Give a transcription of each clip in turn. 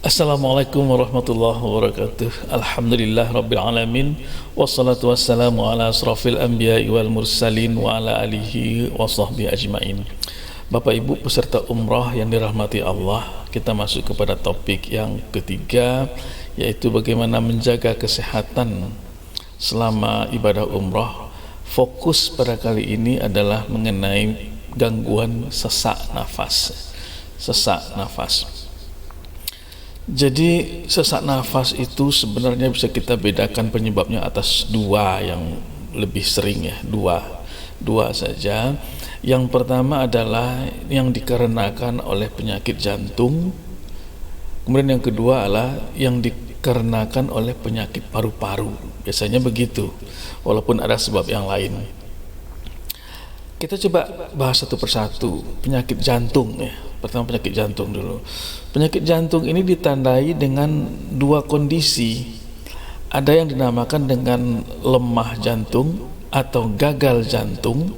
Assalamualaikum warahmatullahi wabarakatuh. Alhamdulillah rabbil alamin. Wassalatu wassalamu ala asrafil anbiya'i wal mursalin wa ala alihi wa sahbihi ajmain. Bapak Ibu peserta umrah yang dirahmati Allah, kita masuk kepada topik yang ketiga, yaitu bagaimana menjaga kesehatan selama ibadah umrah. Fokus pada kali ini adalah mengenai gangguan sesak nafas. Sesak nafas. Jadi sesak nafas itu sebenarnya bisa kita bedakan penyebabnya atas dua yang lebih sering, ya, dua saja. Yang pertama adalah yang dikarenakan oleh penyakit jantung. Kemudian yang kedua adalah yang dikarenakan oleh penyakit paru-paru. Biasanya begitu, walaupun ada sebab yang lain. Kita coba bahas satu persatu. Penyakit jantung, ya. Pertama penyakit jantung dulu. Penyakit jantung ini ditandai dengan dua kondisi. Ada yang dinamakan dengan lemah jantung atau gagal jantung.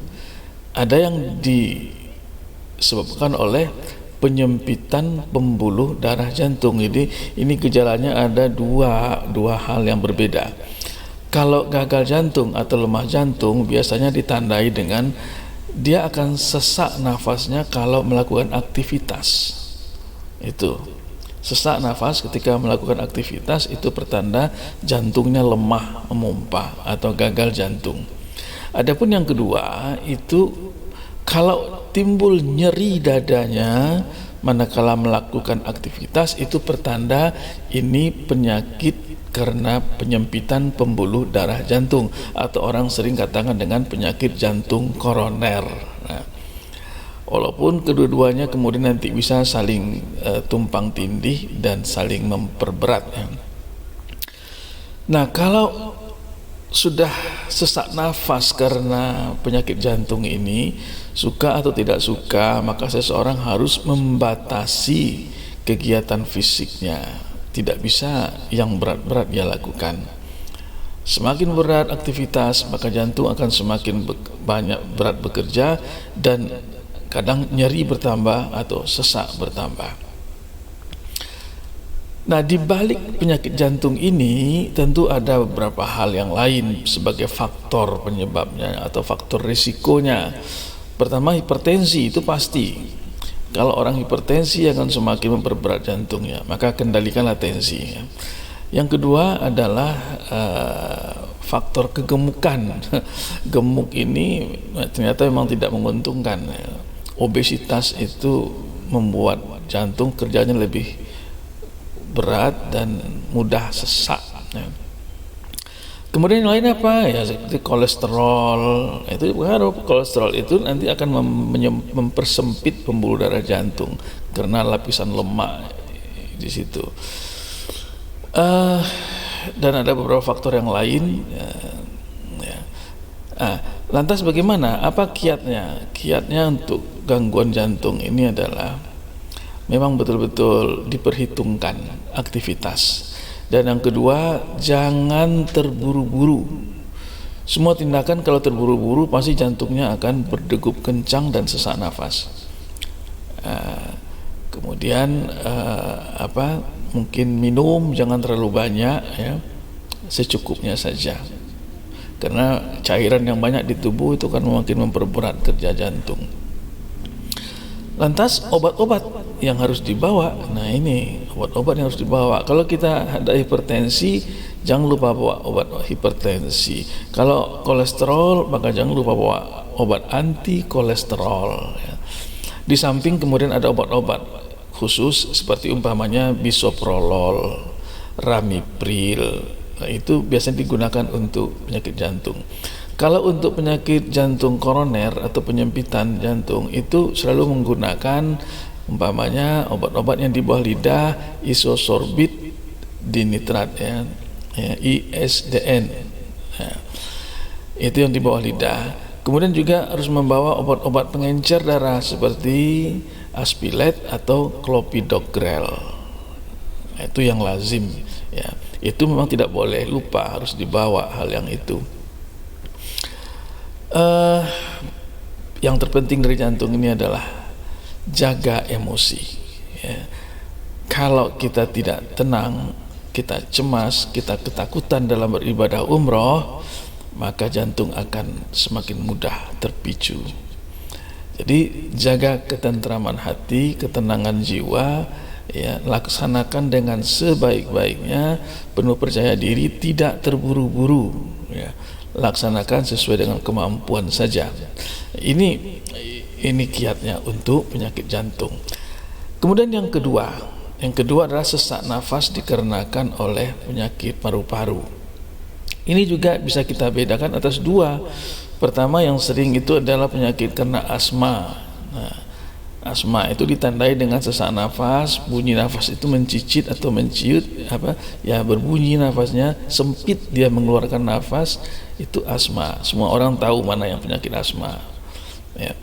Ada yang disebabkan oleh penyempitan pembuluh darah jantung. Jadi ini gejalanya ada dua hal yang berbeda. Kalau gagal jantung atau lemah jantung biasanya ditandai dengan dia akan sesak nafasnya kalau melakukan aktivitas. Itu sesak nafas ketika melakukan aktivitas, itu pertanda jantungnya lemah, memumpah atau gagal jantung. Adapun yang kedua itu kalau timbul nyeri dadanya manakala melakukan aktivitas, itu pertanda ini penyakit karena penyempitan pembuluh darah jantung, atau orang sering katakan dengan penyakit jantung koroner. Nah, walaupun kedua-duanya kemudian nanti bisa saling tumpang tindih dan saling memperberat, ya. Nah, kalau sudah sesak nafas karena penyakit jantung ini, suka atau tidak suka, maka seseorang harus membatasi kegiatan fisiknya. Tidak bisa yang berat-berat dia lakukan. Semakin berat aktivitas, maka jantung akan semakin banyak berat bekerja dan kadang nyeri bertambah atau sesak bertambah. Nah, di balik penyakit jantung ini tentu ada beberapa hal yang lain sebagai faktor penyebabnya atau faktor risikonya. Pertama, hipertensi itu pasti. Kalau orang hipertensi akan semakin memperberat jantungnya, maka kendalikanlah tensi, ya. Yang kedua adalah faktor kegemukan. Gemuk ini ternyata memang tidak menguntungkan, ya. Obesitas itu membuat jantung kerjanya lebih berat dan mudah sesak, ya. Kemudian yang lain apa? Ya seperti kolesterol. Itu pengaruh. Kolesterol itu nanti akan mempersempit pembuluh darah jantung karena lapisan lemak di situ. Dan ada beberapa faktor yang lain. Ya. Lantas bagaimana? Apa kiatnya? Kiatnya untuk gangguan jantung ini adalah memang betul-betul diperhitungkan aktivitas. Dan yang kedua, jangan terburu-buru. Semua tindakan kalau terburu-buru pasti jantungnya akan berdegup kencang dan sesak nafas. Kemudian mungkin minum jangan terlalu banyak, ya, secukupnya saja. Karena cairan yang banyak di tubuh itu kan makin memperberat kerja jantung. Lantas obat-obat yang harus dibawa. Nah, ini obat-obat yang harus dibawa. Kalau kita ada hipertensi, jangan lupa bawa obat hipertensi. Kalau kolesterol, maka jangan lupa bawa obat anti kolesterol, ya. Di samping kemudian ada obat-obat khusus seperti umpamanya bisoprolol, ramipril. Nah, itu biasanya digunakan untuk penyakit jantung. Kalau untuk penyakit jantung koroner atau penyempitan jantung, itu selalu menggunakan umpamanya obat-obat yang di bawah lidah, isosorbit dinitrat, ya, ISDN, ya. Itu yang di bawah lidah. Kemudian juga harus membawa obat-obat pengencer darah seperti Aspilet atau Clopidogrel. Nah, itu yang lazim, ya. Itu memang tidak boleh lupa, harus dibawa hal yang itu. Yang terpenting dari jantung ini adalah jaga emosi, ya. kalau kita tidak tenang, kita cemas, kita ketakutan dalam beribadah umroh, maka jantung akan semakin mudah terpicu. Jadi jaga ketentraman hati, ketenangan jiwa, ya, laksanakan dengan sebaik-baiknya, penuh percaya diri, tidak terburu-buru, ya. Laksanakan sesuai dengan kemampuan saja. Ini kiatnya untuk penyakit jantung. Kemudian yang kedua adalah sesak nafas dikarenakan oleh penyakit paru-paru. Ini juga bisa kita bedakan atas dua. Pertama, yang sering itu adalah penyakit karena asma. Nah, asma itu ditandai dengan sesak nafas, bunyi nafas itu mencicit atau menciut, berbunyi nafasnya, sempit dia mengeluarkan nafas, itu asma. Semua orang tahu mana yang penyakit asma, ya.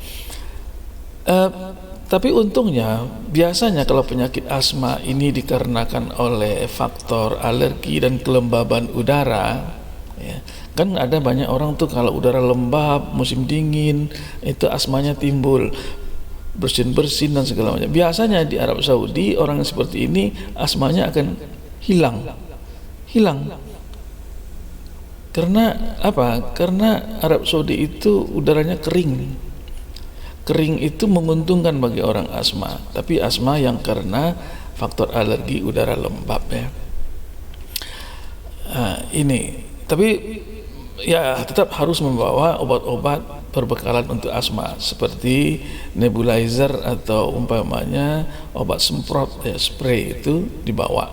Tapi untungnya biasanya kalau penyakit asma ini dikarenakan oleh faktor alergi dan kelembaban udara, ya, kan ada banyak orang tuh kalau udara lembab, musim dingin, itu asmanya timbul, bersin-bersin dan segala macam. Biasanya di Arab Saudi orang yang seperti ini asmanya akan hilang. Karena apa? Karena Arab Saudi itu udaranya kering. Kering itu menguntungkan bagi orang asma, tapi asma yang karena faktor alergi udara lembab, ya. Tapi ya tetap harus membawa obat-obat perbekalan untuk asma seperti nebulizer atau umpamanya obat semprot, ya, spray itu dibawa.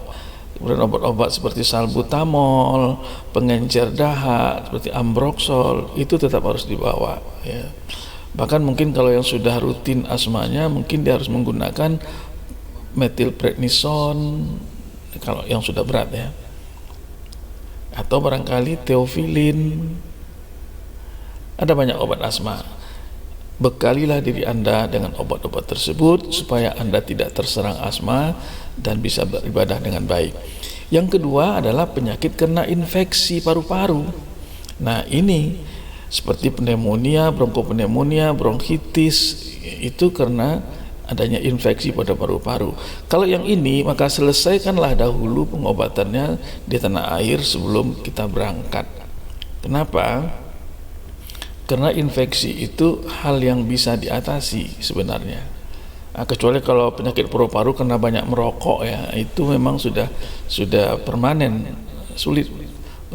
Kemudian obat-obat seperti salbutamol, pengencer dahak seperti ambroxol itu tetap harus dibawa, ya. Bahkan mungkin kalau yang sudah rutin asmanya, mungkin dia harus menggunakan metilprednison kalau yang sudah berat, ya, atau barangkali teofilin. Ada banyak obat asma. Bekalilah diri Anda dengan obat-obat tersebut supaya Anda tidak terserang asma dan bisa beribadah dengan baik. Yang kedua adalah penyakit kena infeksi paru-paru. Nah, ini seperti pneumonia, bronkopneumonia, bronkitis, itu karena adanya infeksi pada paru-paru. Kalau yang ini, maka selesaikanlah dahulu pengobatannya di tanah air sebelum kita berangkat. Kenapa? Karena infeksi itu hal yang bisa diatasi sebenarnya. Kecuali kalau penyakit paru-paru karena banyak merokok, ya, itu memang sudah permanen, sulit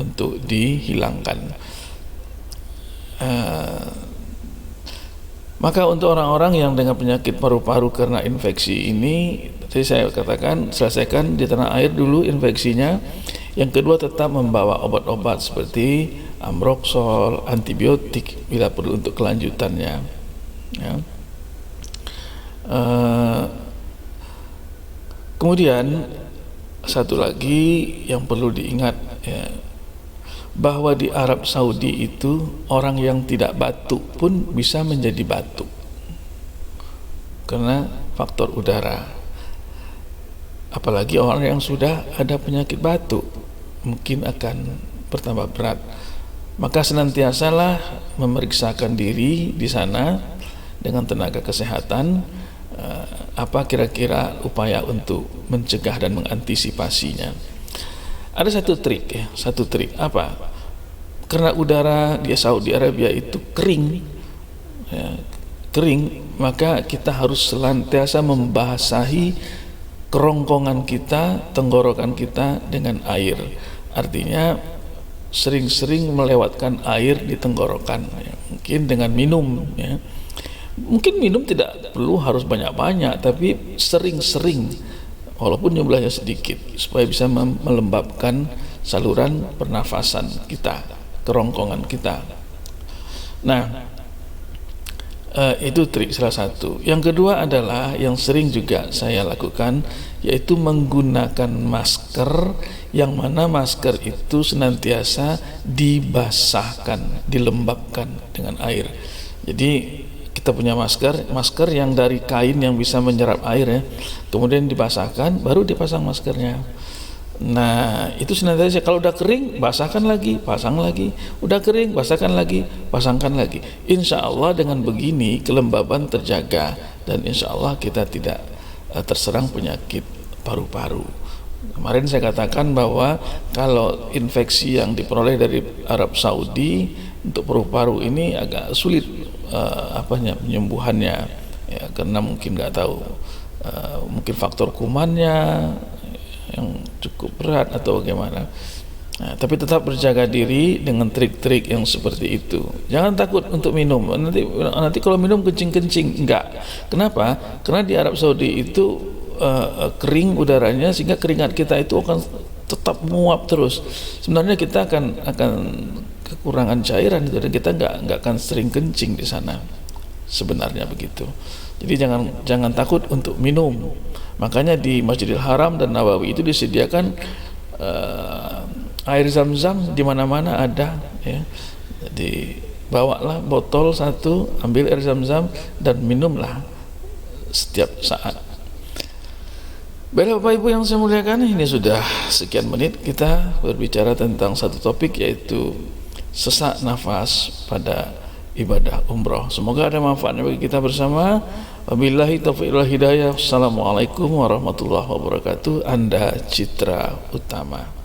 untuk dihilangkan. Maka untuk orang-orang yang dengan penyakit paru-paru karena infeksi ini, tadi saya katakan selesaikan di tanah air dulu infeksinya. Yang kedua, tetap membawa obat-obat seperti ambroxol, antibiotik bila perlu untuk kelanjutannya, ya. Kemudian satu lagi yang perlu diingat, ya, bahwa di Arab Saudi itu orang yang tidak batuk pun bisa menjadi batuk karena faktor udara. Apalagi orang yang sudah ada penyakit batuk mungkin akan bertambah berat. Maka senantiasalah memeriksakan diri di sana dengan tenaga kesehatan, apa kira-kira upaya untuk mencegah dan mengantisipasinya. Ada satu trik, apa? Karena udara di Saudi Arabia itu kering, ya, maka kita harus senantiasa membasahi kerongkongan kita, tenggorokan kita dengan air. Artinya sering-sering melewatkan air di tenggorokan, ya. Mungkin dengan minum, ya. Mungkin minum tidak perlu harus banyak-banyak, tapi sering-sering, walaupun jumlahnya sedikit, supaya bisa melembabkan saluran pernafasan kita, kerongkongan kita. Nah, itu trik salah satu. Yang kedua adalah yang sering juga saya lakukan, yaitu menggunakan masker, yang mana masker itu senantiasa dibasahkan, dilembabkan dengan air. Jadi kita punya masker yang dari kain yang bisa menyerap air, ya, kemudian dibasahkan, baru dipasang maskernya. Nah, itu senantiasa kalau udah kering basahkan lagi, pasang lagi, udah kering basahkan lagi, pasangkan lagi. Insya Allah dengan begini kelembaban terjaga dan insya Allah kita tidak terserang penyakit paru-paru. Kemarin saya katakan bahwa kalau infeksi yang diperoleh dari Arab Saudi untuk paru-paru ini agak sulit penyembuhannya, ya, karena mungkin nggak tahu, mungkin faktor kumannya yang cukup berat atau bagaimana. Nah, tapi tetap berjaga diri dengan trik-trik yang seperti itu. Jangan takut untuk minum. Nanti kalau minum kencing-kencing, enggak. Kenapa? Karena di Arab Saudi itu kering udaranya, sehingga keringat kita itu akan tetap menguap terus. Sebenarnya kita akan kekurangan cairan itu, dan kita enggak akan sering kencing di sana. Sebenarnya begitu. Jadi jangan takut untuk minum. Makanya di Masjidil Haram dan Nawawi itu disediakan air zam-zam di mana-mana ada, ya. Jadi bawalah botol satu, ambil air zam-zam dan minumlah setiap saat. Baiklah Bapak Ibu yang saya muliakan, ini sudah sekian menit kita berbicara tentang satu topik, yaitu sesak nafas pada ibadah umroh. Semoga ada manfaatnya bagi kita bersama. Wabillahi taufiq wal hidayah. Assalamualaikum warahmatullahi wabarakatuh. Anda Citra Utama.